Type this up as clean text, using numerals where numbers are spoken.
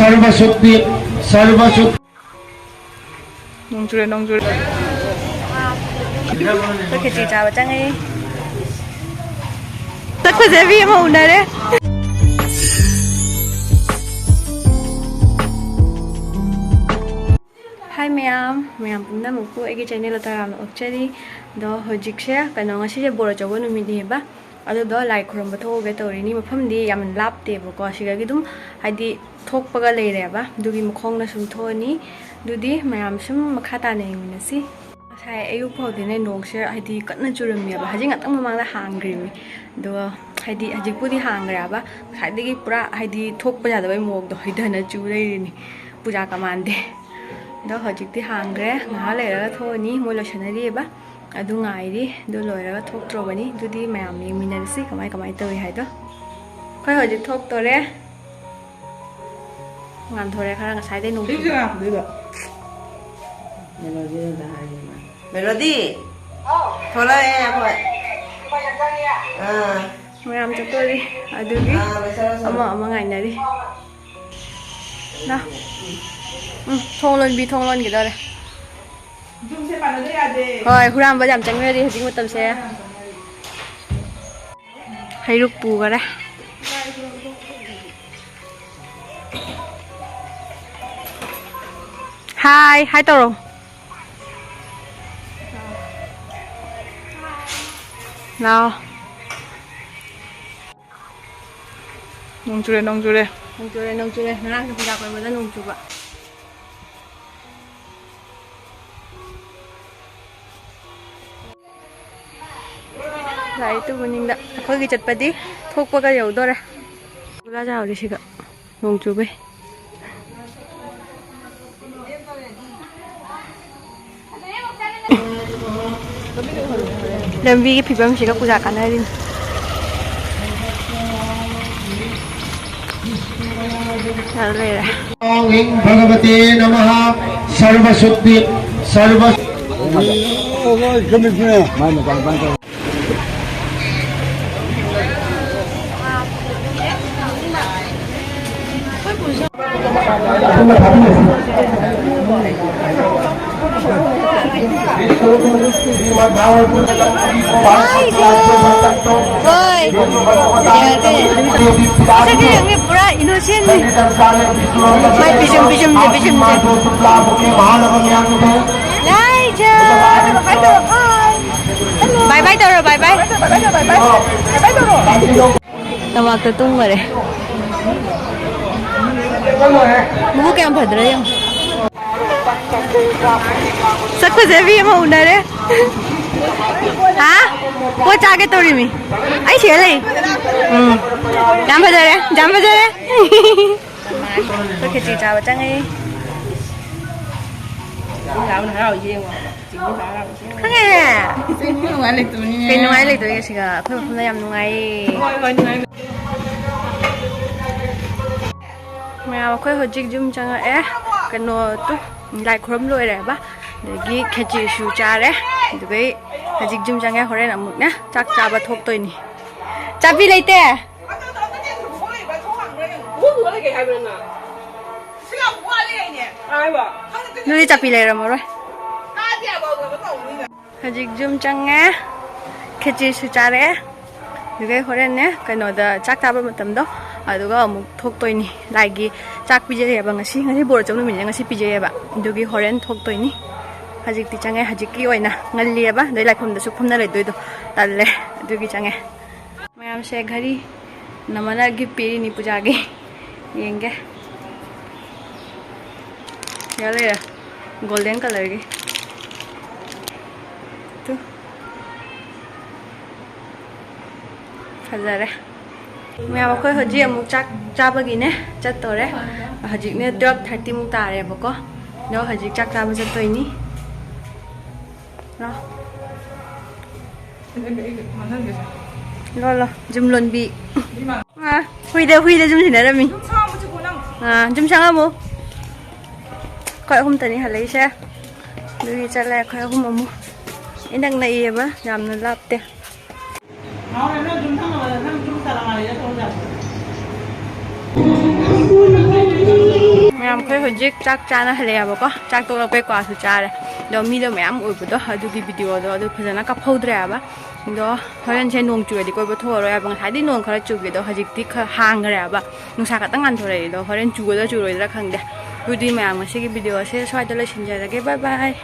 सर्वशुद्धि सर्वशुद्धि 농주래 그렇게 진짜 맞짱이 딱 제비 뭐 오늘에 Hi ma'am punna muku egi channel taram okchari do hojikse kano ngasi je boro chobo numidi ba adu do like khuram batho ge tori ni mafam di yam lapte bo ko siga gi dum haidi thokpaga leire ba dugi mukhong na sum thoni dudi ma'am sum makhata ne minasi sai ayu pho dine nongse haidi katna churum ya ba haji ngatang mamang la hangri do haidi haji pudi hangra ba haidi gi pura haidi thokpa ja da bai mok do hidana churei ni puja kamande đó họ trực tiếp hàng cái ngã lại là thôi ní mua lo chén đi ba đu ngày đi đu rồi là thuốc rồi vậy ní đu đi mà mình nhận xí cái máy tơi hay đó coi họ trực thuốc tôi đấy ngàn thôi đấy khá là sai đây nung melody melody thôi là em rồi mày làm cho tôi đi đu đi mà ngày này đi nào thông lên cái đó đây rồi huram bây giờ chẳng nghe đi thì một tầm xe hay lúc bù cái đây hai tàu rồi nào nông chu đây nó đang chụp đặt với mình nông chụp ạ lại tu mình đã khơi cái chật bati thuốc qua cái dầu đó ra ra chào đi chị ạ nông chụp ấy làm vì cái phim bấm chị các cô già cả này đi Om Bhagavate Namaha Sarvasuddhi Sarva innocent bye bye toro bye bye tawag ta tung mare muku kaya bhadra yang sakko jebi ma unare ha ko chage tori mi ai chele jam bhadare cái chị chào chăng ấy không nghe cái nung ai lấy tuổi cái gì cả không phải làm nung ai mà khơi hồi chích zoom chăng ấy cái nó tu lại khom lôi đấy ba để cái cái chị sưu cha đấy để cái chích zoom chăng ấy hồi này là một nhá chắc cha bắt thốt tôi nè cha bị lấy tè Nuôi chặt pì lệ rồi Hajik zoom chăng á Khi chị sư cha đấy Được cái hồi nè Cái nó đã chắc ta một tầm đó Được có một thuốc tôi nè Lại cái chắc bây giờ là bằng ngasi Ngasi bổ trong mình ngasi bây giờ là được cái hồi thuốc tôi nè Hajik thì chăng á Hajik cái oi nè Ngân lìa ba Đấy lại không được xúc không lại đôi đồ Tàn lệ Được cái chăng á Mà em sẽ gari Namana cái piri ni puja cái Yên cái Nhớ đây là golden color cái tu thật ra đấy mẹ bảo khơi hજી một chắc bao nè chắc tối đấy hજી nè 12:30 một tà đấy bảo có nó hજી chắc bao giờ tối ní lo zoom luôn bị huy đây zoom gì nữa mình zoom sang không bố coi hôm tani halai xe đi cha lại coi hôm mà mua ini đang này ba jam nó lap te nó ꯃꯌꯥꯝ ꯑꯩꯈꯣꯏ ꯍꯧꯖꯤꯛ ꯆꯥꯛ ꯆꯥꯅꯍꯜꯂꯦꯕꯀꯣ ꯆꯥꯛ ꯇꯣꯛꯂꯛꯄꯩ ꯀ꯭ꯋꯥꯁꯨ ꯆꯥꯔꯦ ꯑꯗꯣ ꯃꯤꯗꯣ ꯃꯌꯥꯝ ꯑꯣꯏꯕꯗꯣ ꯑꯗꯨꯒꯤ ꯚꯤꯗꯤꯑꯣꯗꯣ ꯑꯗꯨ ꯐꯖꯅ ꯀꯥꯞꯍꯧꯗ꯭ꯔꯦꯕ ꯑꯗꯣ ꯍꯣꯔꯦꯟꯁꯦ ꯅꯣꯡ ꯆꯨꯔꯗꯤ ꯀꯣꯏꯕ ꯊꯣꯛꯑꯔꯣꯏꯕ ꯉꯁꯥꯏꯗꯤ ꯅꯣꯡ ꯈꯔ ꯆꯨꯒꯦꯗꯣ ꯍꯧꯖꯤꯛꯇꯤ ꯈꯔ ꯍꯥꯡꯈ꯭ꯔꯦꯕ ꯅꯨꯡꯁꯥ ꯈꯛꯇꯪ ꯉꯥꯟꯊꯣꯔꯛꯏꯗꯣ ꯍꯣꯔꯦꯟ ꯆꯨꯒꯗ꯭ꯔꯥ ꯆꯨꯔꯣꯏꯗ꯭ꯔꯥ ꯈꯪꯗꯦ ꯑꯗꯨꯗꯤ ꯃꯌꯥꯝ ꯉꯁꯤꯒꯤ ꯚꯤꯗꯤꯑꯣꯁꯦ ꯁ꯭ꯋꯥꯏꯗ ꯂꯣꯏꯁꯤꯟꯖꯔꯒꯦ ꯕꯥꯏ ꯕꯥꯏ